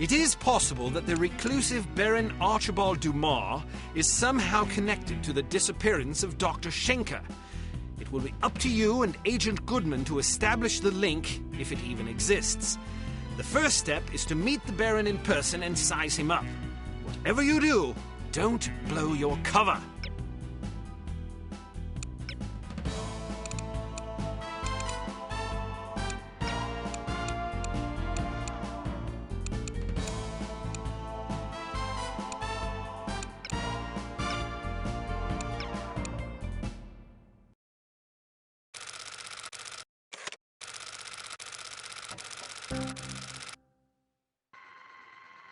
It is possible that the reclusive Baron Archibald Dumas is somehow connected to the disappearance of Dr. Schenker. It will be up to you and Agent Goodman to establish the link, if it even exists. The first step is to meet the Baron in person and size him up. Whatever you do, don't blow your cover.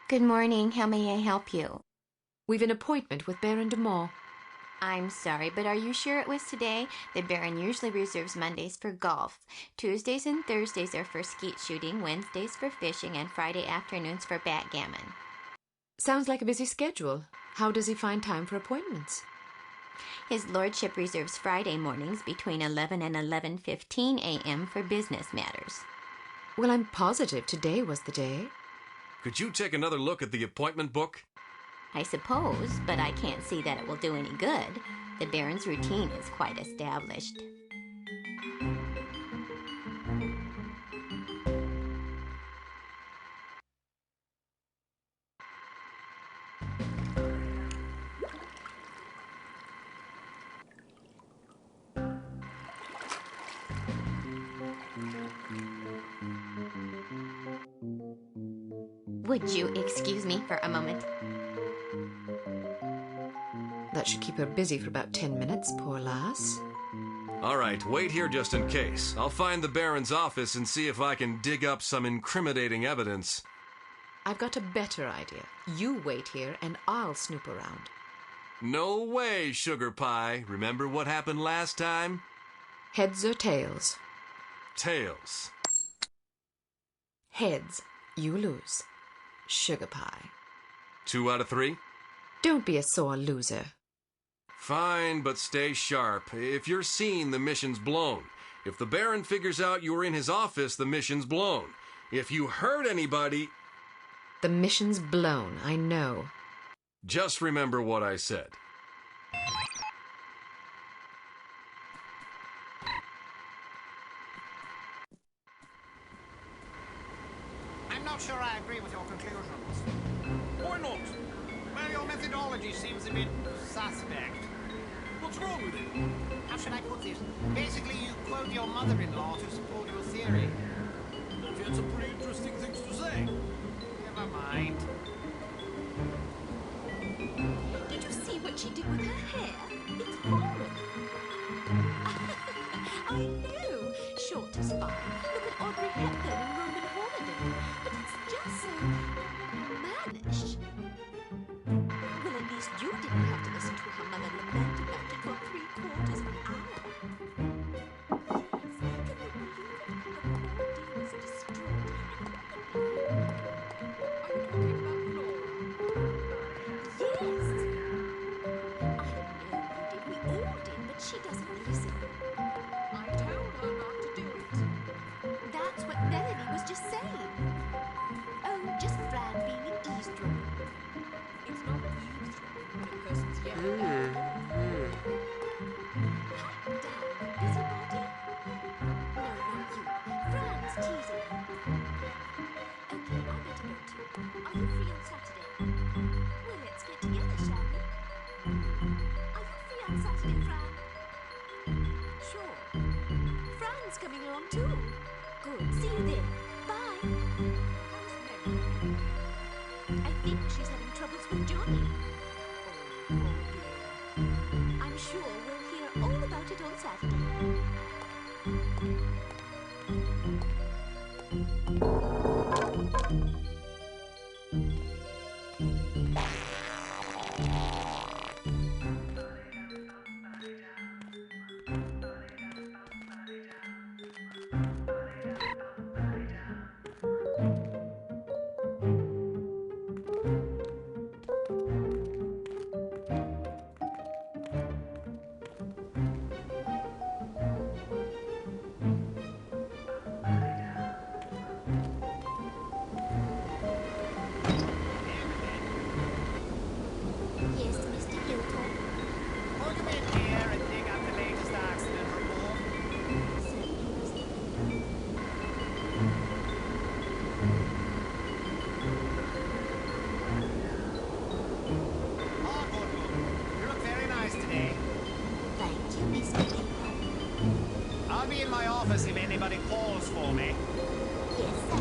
Good morning. How may I help you? We've an appointment with Baron Dumas. I'm sorry, but are you sure it was today? The Baron usually reserves Mondays for golf. Tuesdays and Thursdays are for skeet shooting, Wednesdays for fishing, and Friday afternoons for backgammon. Sounds like a busy schedule. How does he find time for appointments? His lordship reserves Friday mornings between 11 and 11:15 a.m. for business matters. Well, I'm positive today was the day. Could you take another look at the appointment book? I suppose, but I can't see that it will do any good. The Baron's routine is quite established. Would you excuse me for a moment? That should keep her busy for about 10 minutes, poor lass. All right, wait here just in case. I'll find the Baron's office and see if I can dig up some incriminating evidence. I've got a better idea. You wait here and I'll snoop around. No way, Sugar Pie. Remember what happened last time? Heads or tails? Tails. Heads. You lose. Sugar Pie. 2 out of 3? Don't be a sore loser. Fine, but stay sharp. If you're seen, the mission's blown. If the Baron figures out you were in his office, the mission's blown. If you hurt anybody... The mission's blown, I know. Just remember what I said. I'm not sure I agree with your conclusions. Why not? Well, your methodology seems a bit suspect. What's wrong with it? How should I put this? Basically, you quote your mother-in-law to support your theory. I've had some pretty interesting things to say. Never mind. Did you see what she did with her hair? It's horrible. I know. Short is fine. Look at Audrey Hepburn and Roman Holiday. But it's just so mannish. Well, at least you didn't have to listen to her mother lament about it for 3/4 of an hour. Yes, can you believe it? The poor dear was distraught. Are you talking about Laura? Yes. I know you did. We all did, but she doesn't listen. I told her not to do it. That's what Melanie was just saying. Oh, just Fran being an eavesdropper. It's not eavesdropping when a person's yelling. Pipe down, busybody. No, not you. Fran's teasing her. Okay, I better go too. Are you free on Saturday? Well, let's get together, shall we? Are you free on Saturday, Fran? Sure. Fran's coming along too. Good. See you then. Bye. How's Mary? I think she's having troubles with Johnny. Oh, dear. I'm sure we'll hear all about it on Saturday. office if anybody calls for me. Yes, sir.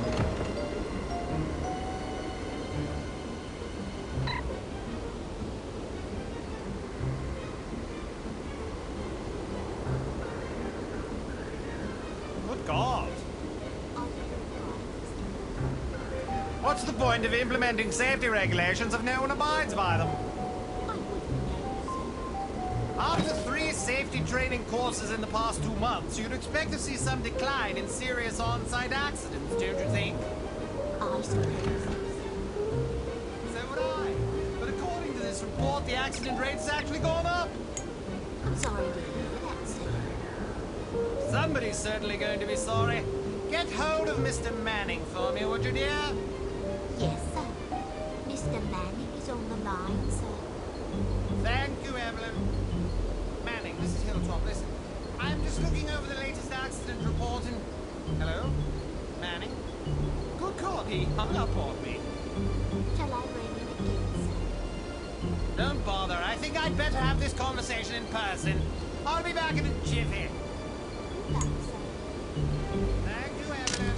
Good God. Are you right? What's the point of implementing safety regulations if no one abides by them? I wouldn't know, sir. After 3 safety training courses in the past 2 months, you'd expect to see some decline in serious on-site accidents, don't you think? I suppose so. So would I. But according to this report, the accident rate's actually gone up. I'm sorry to hear that, sir. Somebody's certainly going to be sorry. Get hold of Mr. Manning for me, would you, dear? Yes, sir. Mr. Manning is on the line, sir. Thank you, Evelyn. Manning, this is Hilltop. Listen, I'm just looking over the latest accident report and... Hello? Manning? Good God, he hung up on me. Shall I ring him again, sir? Don't bother. I think I'd better have this conversation in person. I'll be back in a jiffy. Good luck, sir. Thank you, Evelyn.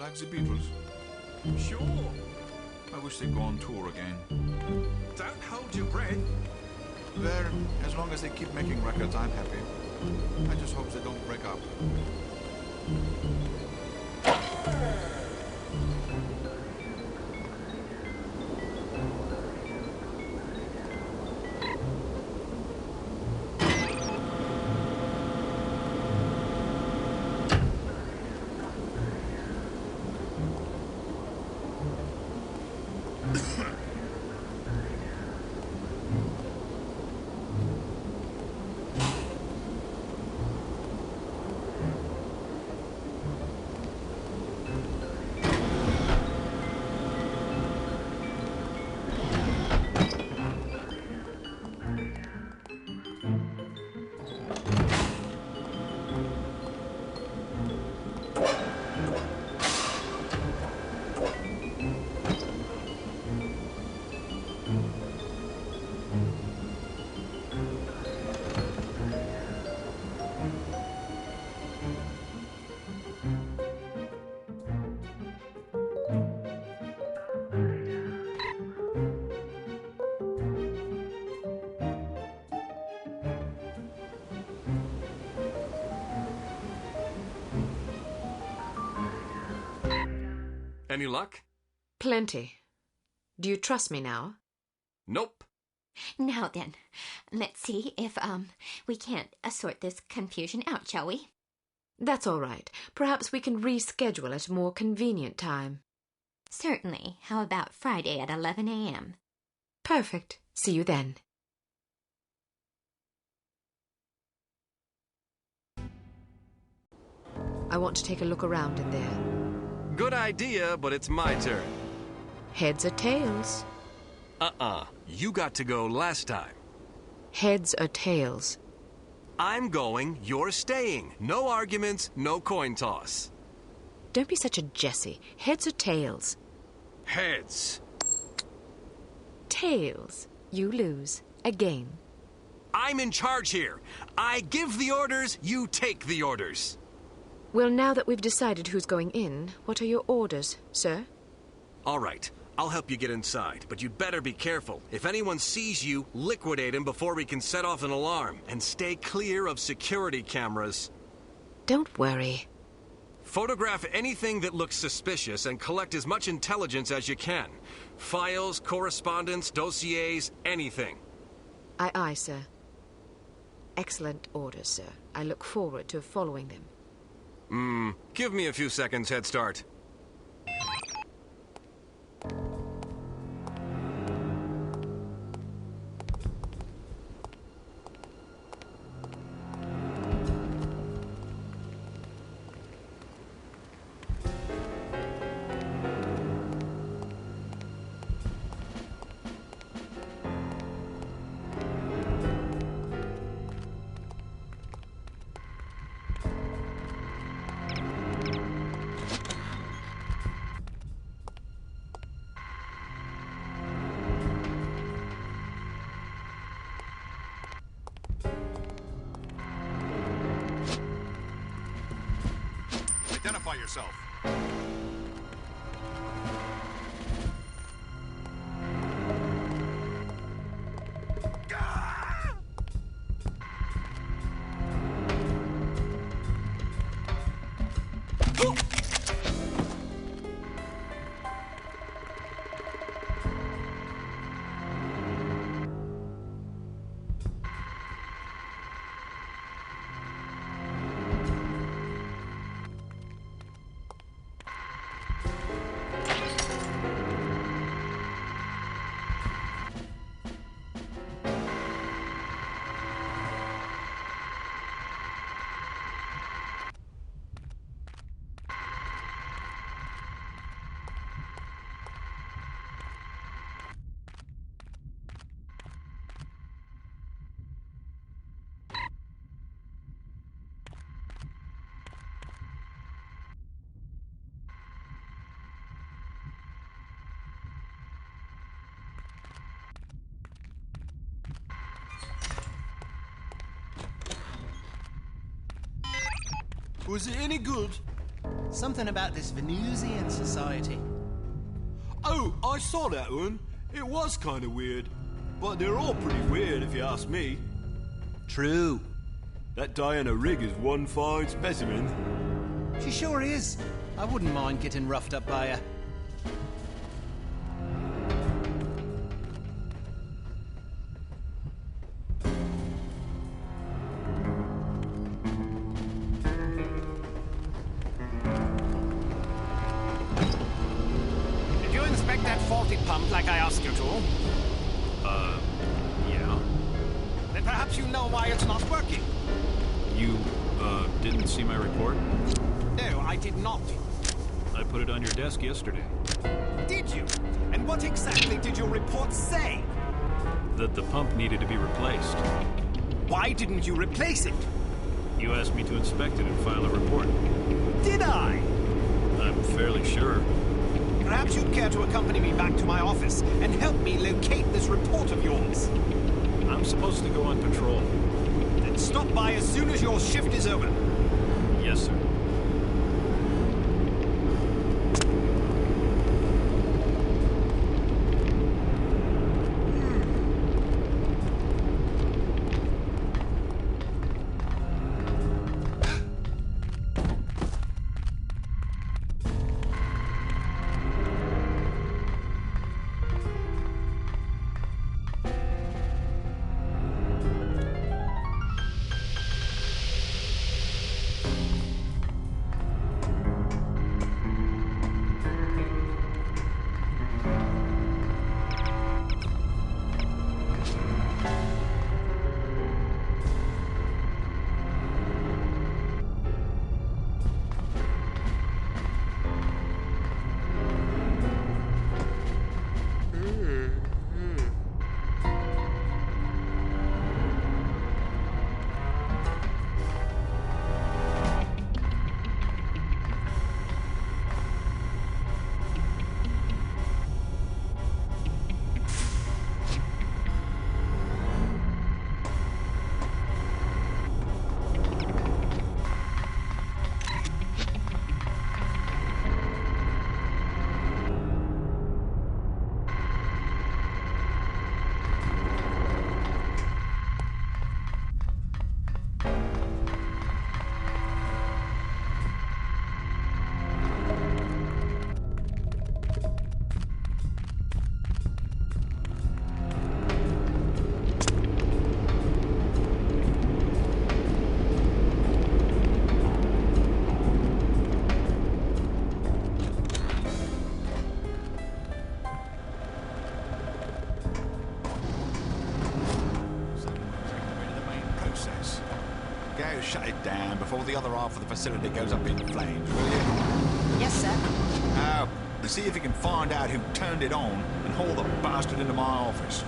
Like the Beatles? Sure. I wish they'd go on tour again. Don't hold your breath. There, as long as they keep making records, I'm happy. I just hope they don't break up. Any luck? Plenty. Do you trust me now? Nope. Now then, let's see if, we can't sort this confusion out, shall we? That's all right. Perhaps we can reschedule at a more convenient time. Certainly. How about Friday at 11 a.m.? Perfect. See you then. I want to take a look around in there. Good idea, but it's my turn. Heads or tails? You got to go last time. Heads or tails? I'm going, you're staying. No arguments, no coin toss. Don't be such a Jessie. Heads or tails? Heads. Tails. You lose. Again. I'm in charge here. I give the orders, you take the orders. Well, now that we've decided who's going in, what are your orders, sir? All right, I'll help you get inside, but you'd better be careful. If anyone sees you, liquidate him before we can set off an alarm, and stay clear of security cameras. Don't worry. Photograph anything that looks suspicious and collect as much intelligence as you can. Files, correspondence, dossiers, anything. Aye, aye, sir. Excellent orders, sir. I look forward to following them. Give me a few seconds head start. Identify yourself. Was it any good? Something about this Venusian society. Oh, I saw that one. It was kind of weird. But they're all pretty weird if you ask me. True. That Diana Rigg is one fine specimen. She sure is. I wouldn't mind getting roughed up by her. Did you inspect that faulty pump like I asked you to? Yeah. Then perhaps you know why it's not working. You, didn't see my report? No, I did not. I put it on your desk yesterday. Did you? And what exactly did your report say? That the pump needed to be replaced. Why didn't you replace it? You asked me to inspect it and file a report. Did I? I'm fairly sure. Perhaps you'd care to accompany me back to my office and help me locate this report of yours. I'm supposed to go on patrol. Then stop by as soon as your shift is over. Yes, sir. shut it down before the other half of the facility goes up in flames, will you? Yes, sir. Now, see if you can find out who turned it on and haul the bastard into my office.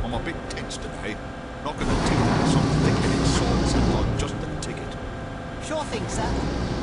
I'm a bit tense today. Knocking the teeth out of some thick-headed sword sounds like just the ticket. Sure thing, sir.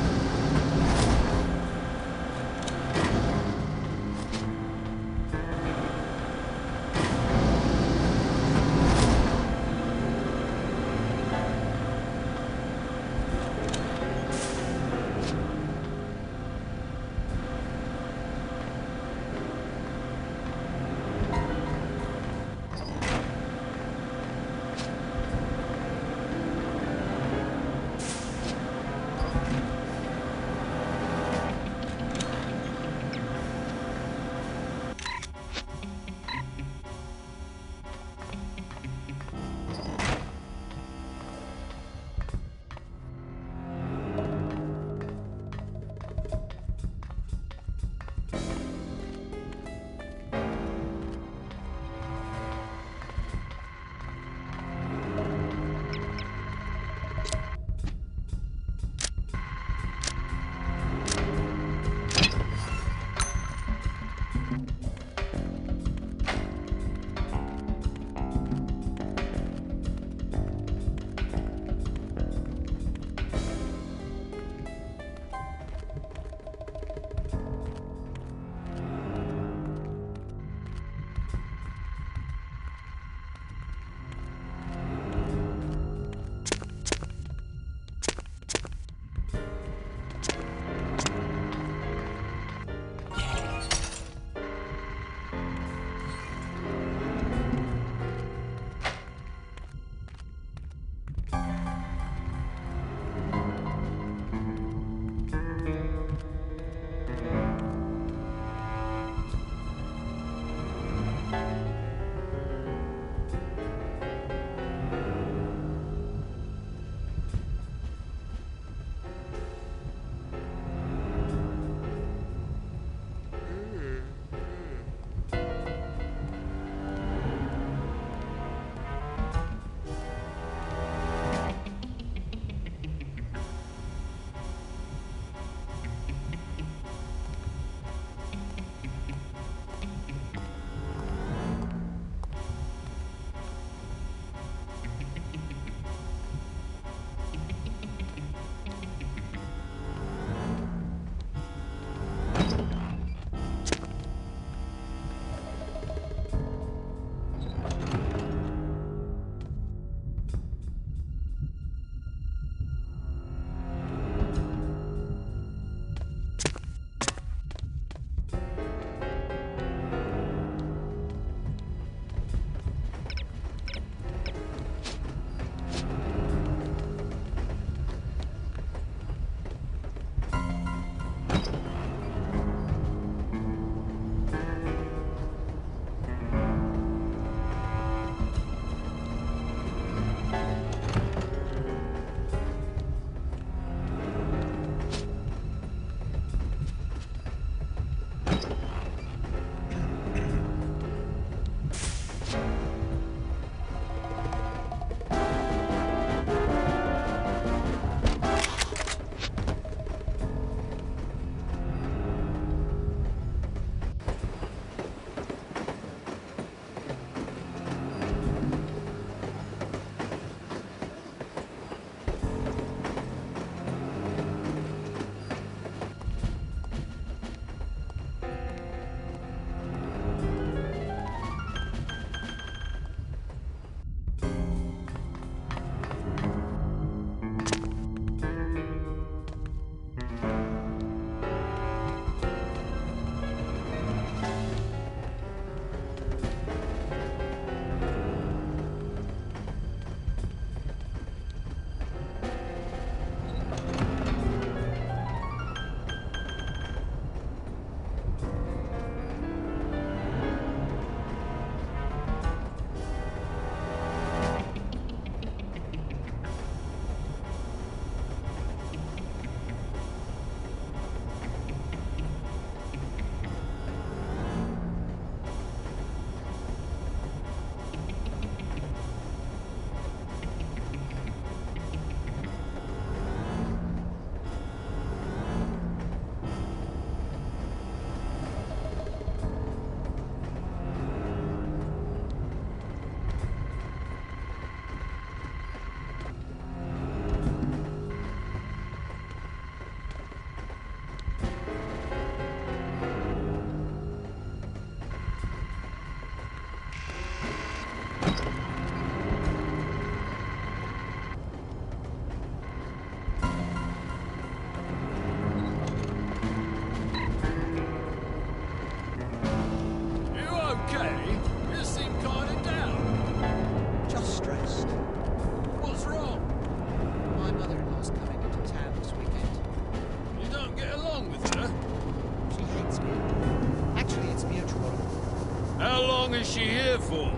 How long is she here for?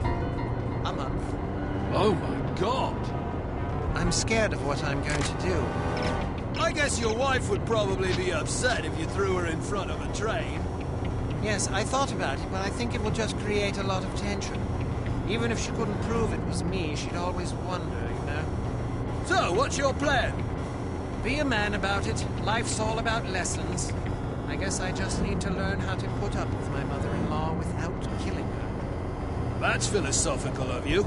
A month. Oh my God. I'm scared of what I'm going to do. I guess your wife would probably be upset if you threw her in front of a train. Yes, I thought about it, but I think it will just create a lot of tension. Even if she couldn't prove it was me, she'd always wonder, you know. So, what's your plan? Be a man about it. Life's all about lessons. I guess I just need to learn how to put up with my mother-in-law without killing her. That's philosophical of you.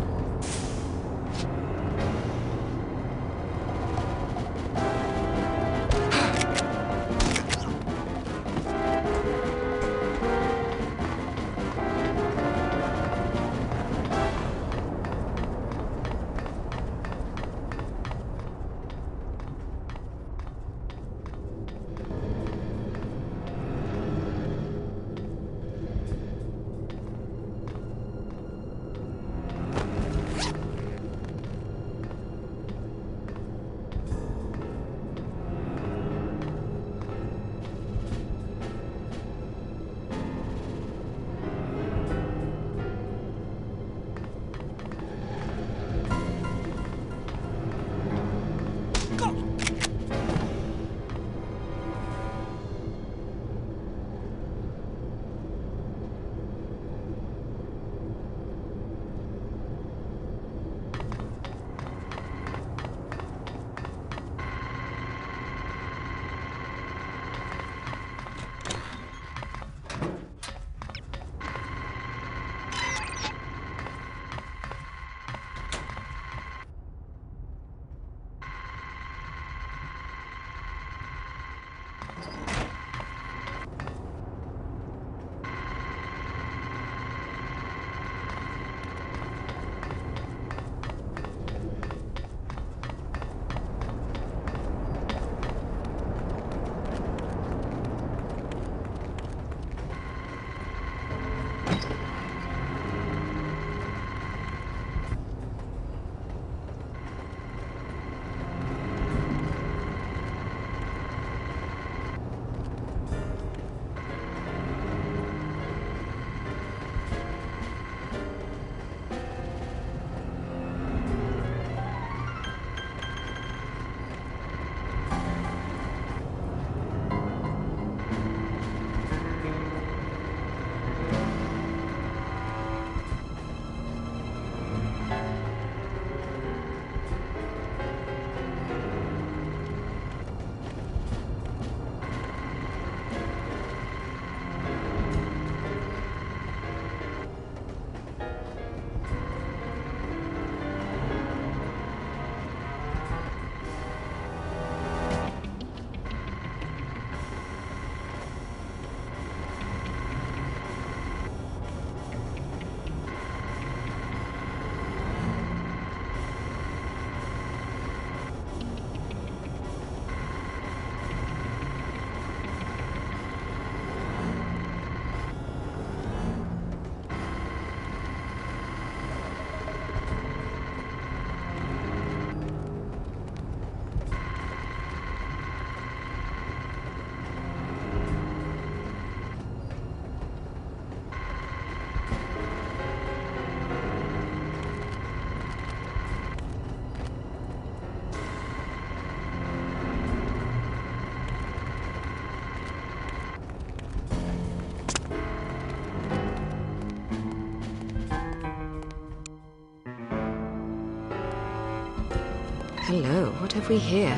Hello, what have we here?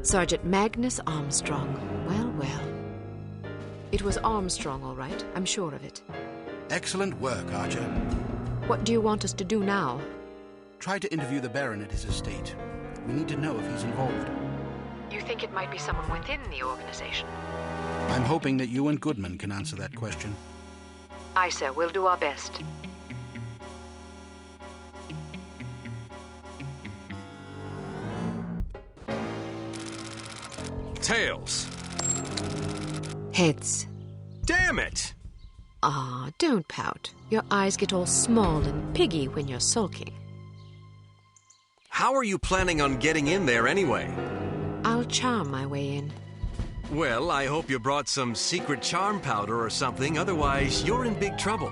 Sergeant Magnus Armstrong. Well, well. It was Armstrong, all right. I'm sure of it. Excellent work, Archer. What do you want us to do now? Try to interview the Baron at his estate. We need to know if he's involved. You think it might be someone within the organization? I'm hoping that you and Goodman can answer that question. Aye, sir. We'll do our best. Tails. Heads. Damn it! Ah, don't pout. Your eyes get all small and piggy when you're sulking. How are you planning on getting in there anyway? I'll charm my way in. Well, I hope you brought some secret charm powder or something, otherwise you're in big trouble.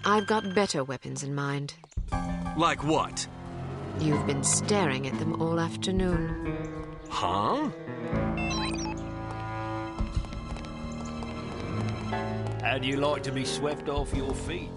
I've got better weapons in mind. Like what? You've been staring at them all afternoon. Huh? How do you like to be swept off your feet?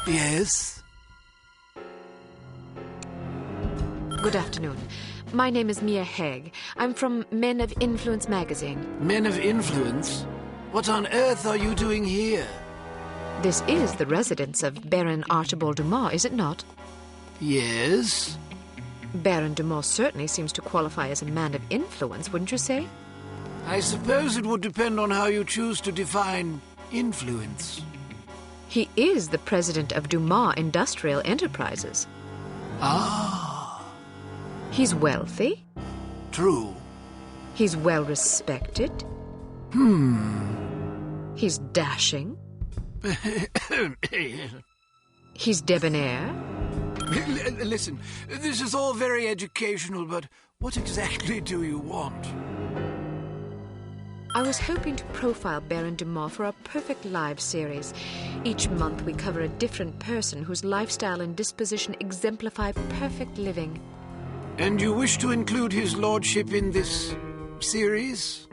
Yes? Good afternoon. My name is Mia Haig. I'm from Men of Influence magazine. Men of Influence? What on earth are you doing here? This is the residence of Baron Archibald Dumas, is it not? Yes? Baron Dumas certainly seems to qualify as a man of influence, wouldn't you say? I suppose it would depend on how you choose to define influence. He is the president of Dumas Industrial Enterprises. Ah. He's wealthy. True. He's well respected. He's dashing. He's debonair. Listen, this is all very educational, but what exactly do you want? I was hoping to profile Baron Dumas for a Perfect Lives series. Each month we cover a different person whose lifestyle and disposition exemplify perfect living. And you wish to include his lordship in this series?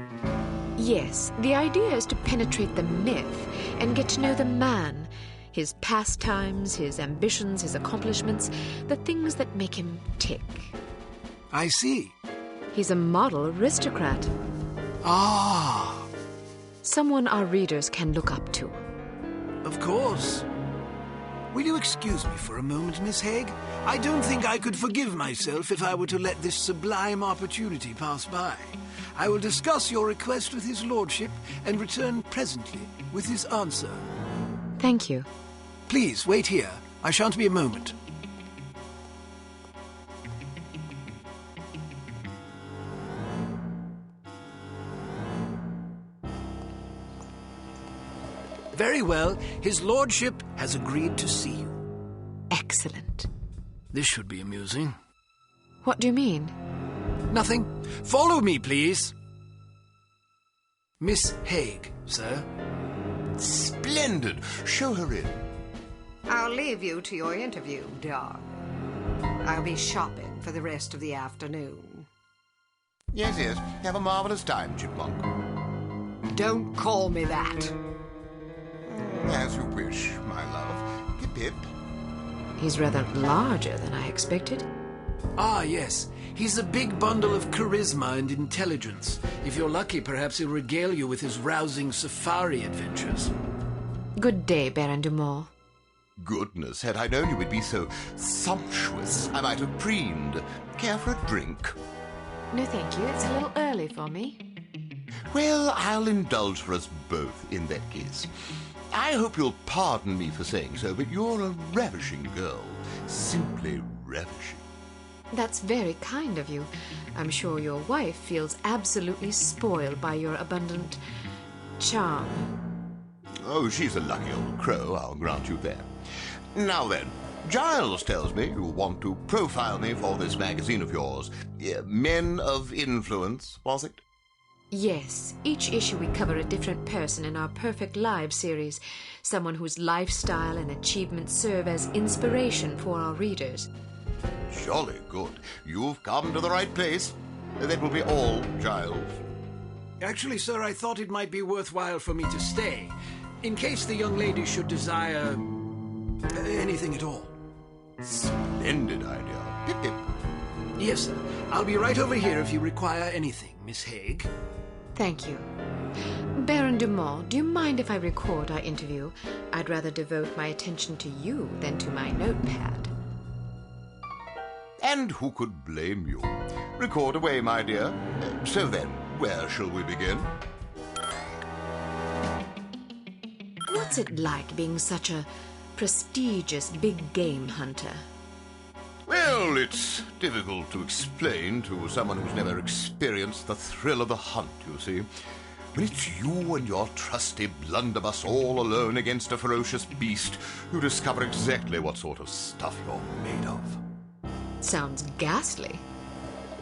Yes, the idea is to penetrate the myth and get to know the man, his pastimes, his ambitions, his accomplishments, the things that make him tick. I see. He's a model aristocrat. Ah. Someone our readers can look up to. Of course. Will you excuse me for a moment, Miss Haig? I don't think I could forgive myself if I were to let this sublime opportunity pass by. I will discuss your request with his lordship and return presently with his answer. Thank you. Please, wait here. I shan't be a moment. Very well. His lordship has agreed to see you. Excellent. This should be amusing. What do you mean? Nothing. Follow me, please. Miss Haig, sir. Splendid. Show her in. I'll leave you to your interview, darling. I'll be shopping for the rest of the afternoon. Yes, yes. Have a marvelous time, Chipmunk. Don't call me that. As you wish, my love. Hip hip. He's rather larger than I expected. Ah, yes. He's a big bundle of charisma and intelligence. If you're lucky, perhaps he'll regale you with his rousing safari adventures. Good day, Baron Dumas. Goodness, had I known you would be so sumptuous, I might have preened. Care for a drink? No, thank you. It's a little early for me. Well, I'll indulge for us both in that case. I hope you'll pardon me for saying so, but you're a ravishing girl. Simply ravishing. That's very kind of you. I'm sure your wife feels absolutely spoiled by your abundant charm. Oh, she's a lucky old crow, I'll grant you that. Now then, Giles tells me you want to profile me for this magazine of yours. Men of Influence, was it? Yes, each issue we cover a different person in our Perfect Lives series, someone whose lifestyle and achievements serve as inspiration for our readers. Jolly good. You've come to the right place. That will be all, Giles. Actually, sir, I thought it might be worthwhile for me to stay, in case the young lady should desire anything at all. Splendid idea. Pip, pip. Yes, sir. I'll be right over here if you require anything, Miss Haig. Thank you. Baron Dumont, do you mind if I record our interview? I'd rather devote my attention to you than to my notepad. And who could blame you? Record away, my dear. So then, where shall we begin? What's it like being such a prestigious big game hunter? Well, it's difficult to explain to someone who's never experienced the thrill of the hunt, you see. When it's you and your trusty blunderbuss all alone against a ferocious beast, you discover exactly what sort of stuff you're made of. Sounds ghastly.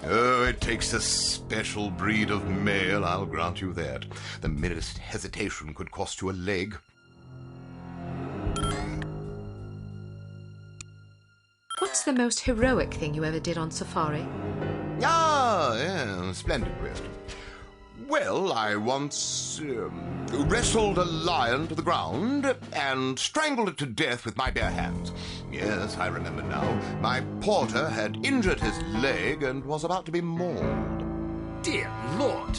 Oh, it takes a special breed of male, I'll grant you that. The merest hesitation could cost you a leg. What's the most heroic thing you ever did on safari? Ah, yeah, splendid question. Well, I once wrestled a lion to the ground and strangled it to death with my bare hands. Yes, I remember now. My porter had injured his leg and was about to be mauled. Dear Lord!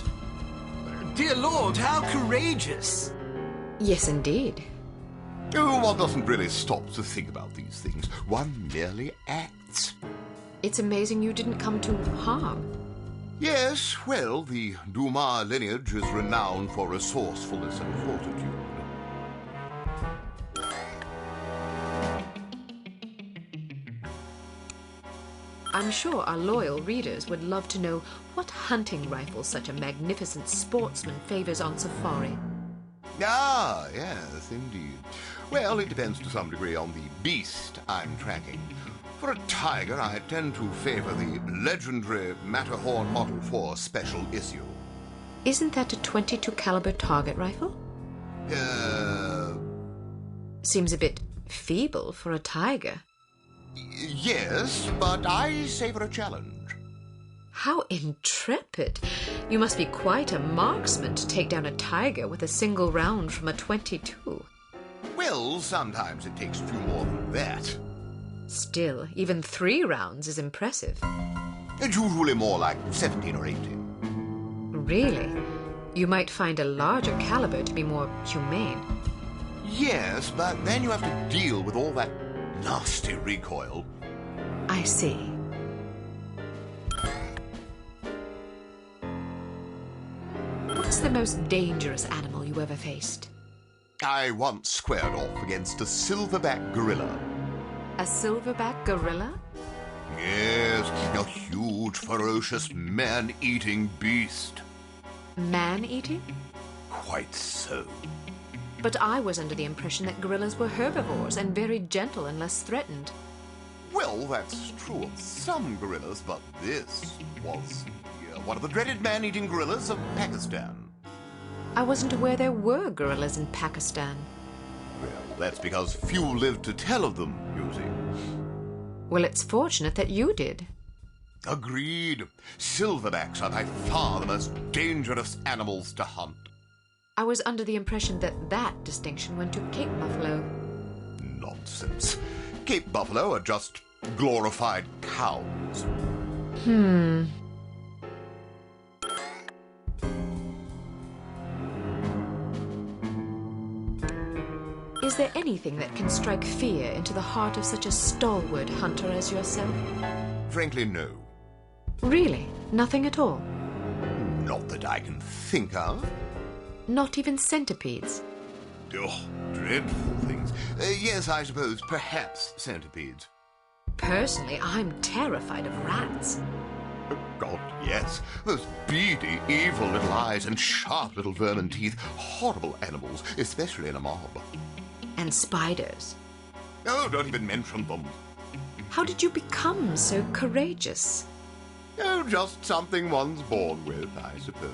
Dear Lord, how courageous! Yes, indeed. Oh, one doesn't really stop to think about these things. One merely acts. It's amazing you didn't come to harm. Yes, well, the Dumas lineage is renowned for resourcefulness and fortitude. I'm sure our loyal readers would love to know what hunting rifle such a magnificent sportsman favors on safari. Ah, yes, indeed. Well, it depends to some degree on the beast I'm tracking. For a tiger, I tend to favor the legendary Matterhorn Model 4 special issue. Isn't that a .22 caliber target rifle? Seems a bit feeble for a tiger. Yes, but I savor a challenge. How intrepid! You must be quite a marksman to take down a tiger with a single round from a .22. Well, sometimes it takes a few more than that. Still, even 3 rounds is impressive. It's usually more like 17 or 18. Really? You might find a larger caliber to be more humane. Yes, but then you have to deal with all that nasty recoil. I see. What's the most dangerous animal you ever faced? I once squared off against a silverback gorilla. A silverback gorilla? Yes, a huge, ferocious, man-eating beast. Man-eating? Quite so. But I was under the impression that gorillas were herbivores and very gentle unless threatened. Well, that's true of some gorillas, but this was one of the dreaded man-eating gorillas of Pakistan. I wasn't aware there were gorillas in Pakistan. Well, that's because few lived to tell of them, you see. Well, it's fortunate that you did. Agreed. Silverbacks are by far the most dangerous animals to hunt. I was under the impression that that distinction went to Cape buffalo. Nonsense. Cape buffalo are just glorified cows. Is there anything that can strike fear into the heart of such a stalwart hunter as yourself? Frankly, no. Really? Nothing at all? Not that I can think of. Not even centipedes? Oh, dreadful things. Yes, I suppose, perhaps centipedes. Personally, I'm terrified of rats. Oh, God, yes. Those beady, evil little eyes and sharp little vermin teeth. Horrible animals, especially in a mob. And spiders. Oh, don't even mention them. How did you become so courageous? Oh, just something one's born with, I suppose.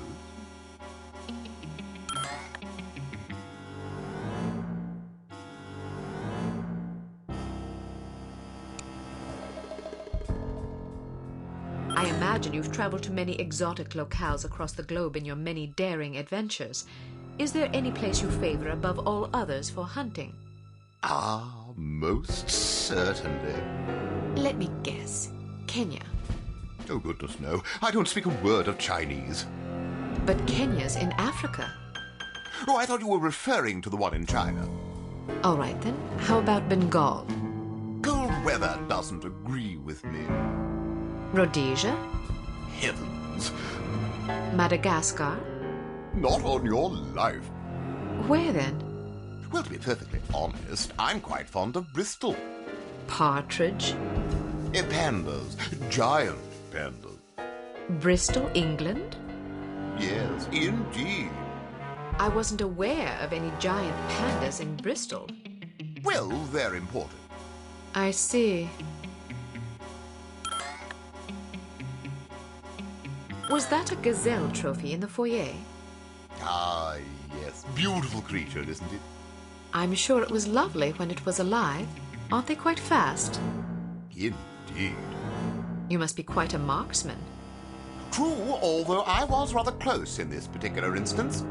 I imagine you've traveled to many exotic locales across the globe in your many daring adventures. Is there any place you favor above all others for hunting? Ah, most certainly. Let me guess. Kenya. Oh, goodness, no. I don't speak a word of Chinese. But Kenya's in Africa. Oh, I thought you were referring to the one in China. All right, then. How about Bengal? Cold weather doesn't agree with me. Rhodesia? Heavens. Madagascar? Not on your life. Where then? Well, to be perfectly honest, I'm quite fond of Bristol. Partridge? Pandas. Giant pandas. Bristol, England? Yes, indeed. I wasn't aware of any giant pandas in Bristol. Well, they're important. I see. Was that a gazelle trophy in the foyer? Ah, yes. Beautiful creature, isn't it? I'm sure it was lovely when it was alive. Aren't they quite fast? Indeed. You must be quite a marksman. True, although I was rather close in this particular instance.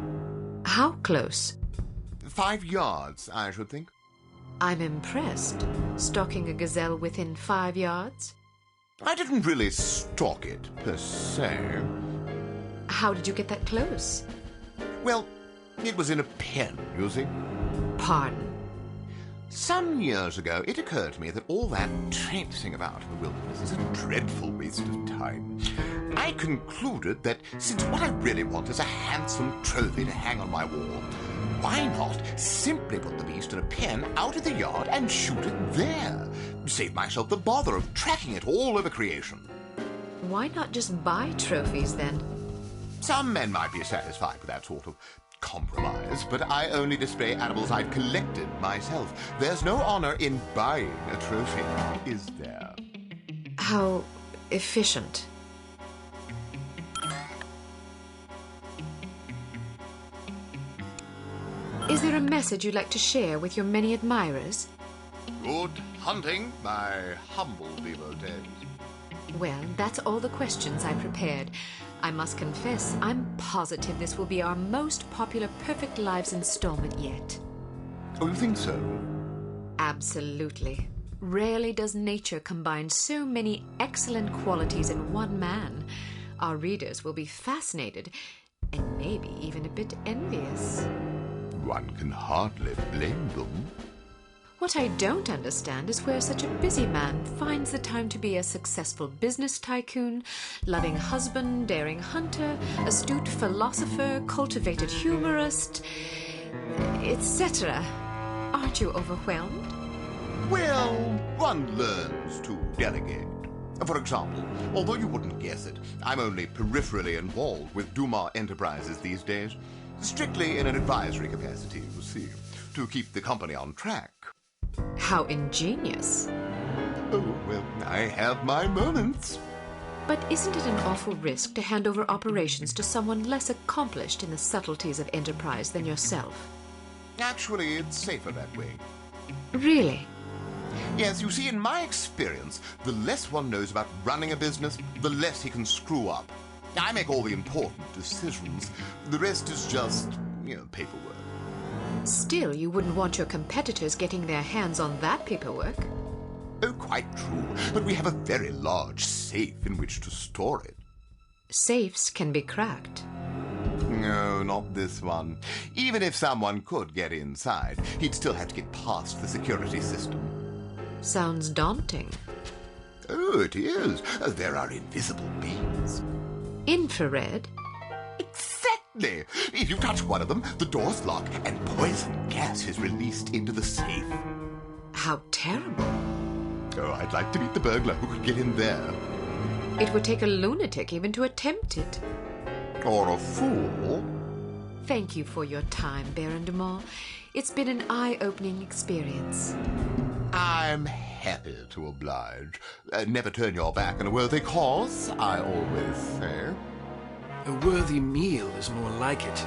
How close? 5 yards, I should think. I'm impressed. Stalking a gazelle within 5 yards? I didn't really stalk it, per se. How did you get that close? Well, it was in a pen, you see. Pardon? Some years ago, it occurred to me that all that traipsing about in the wilderness is a dreadful waste of time. I concluded that since what I really want is a handsome trophy to hang on my wall, why not simply put the beast in a pen out in the yard and shoot it there? Save myself the bother of tracking it all over creation. Why not just buy trophies then? Some men might be satisfied with that sort of compromise, but I only display animals I've collected myself. There's no honor in buying a trophy, is there? How efficient. Is there a message you'd like to share with your many admirers? Good hunting, my humble devotees. Well, that's all the questions I prepared. I must confess, I'm positive this will be our most popular Perfect Lives installment yet. Oh, you think so? Absolutely. Rarely does nature combine so many excellent qualities in one man. Our readers will be fascinated, and maybe even a bit envious. One can hardly blame them. What I don't understand is where such a busy man finds the time to be a successful business tycoon, loving husband, daring hunter, astute philosopher, cultivated humorist, etc. Aren't you overwhelmed? Well, one learns to delegate. For example, although you wouldn't guess it, I'm only peripherally involved with Dumas Enterprises these days. Strictly in an advisory capacity, you see, to keep the company on track. How ingenious. Oh, well, I have my moments. But isn't it an awful risk to hand over operations to someone less accomplished in the subtleties of enterprise than yourself? Actually, it's safer that way. Really? Yes, you see, in my experience, the less one knows about running a business, the less he can screw up. I make all the important decisions. The rest is just, paperwork. Still, you wouldn't want your competitors getting their hands on that paperwork. Oh, quite true. But we have a very large safe in which to store it. Safes can be cracked. No, not this one. Even if someone could get inside, he'd still have to get past the security system. Sounds daunting. Oh, it is. There are invisible beams. Infrared? Exactly. If you touch one of them, the doors lock and poison gas is released into the safe. How terrible. Oh, I'd like to meet the burglar who could get in there. It would take a lunatic even to attempt it. Or a fool. Thank you for your time, Baron de Maulle. It's been an eye-opening experience. I I'm happy to oblige. Never turn your back on a worthy cause, I always say. A worthy meal is more like it.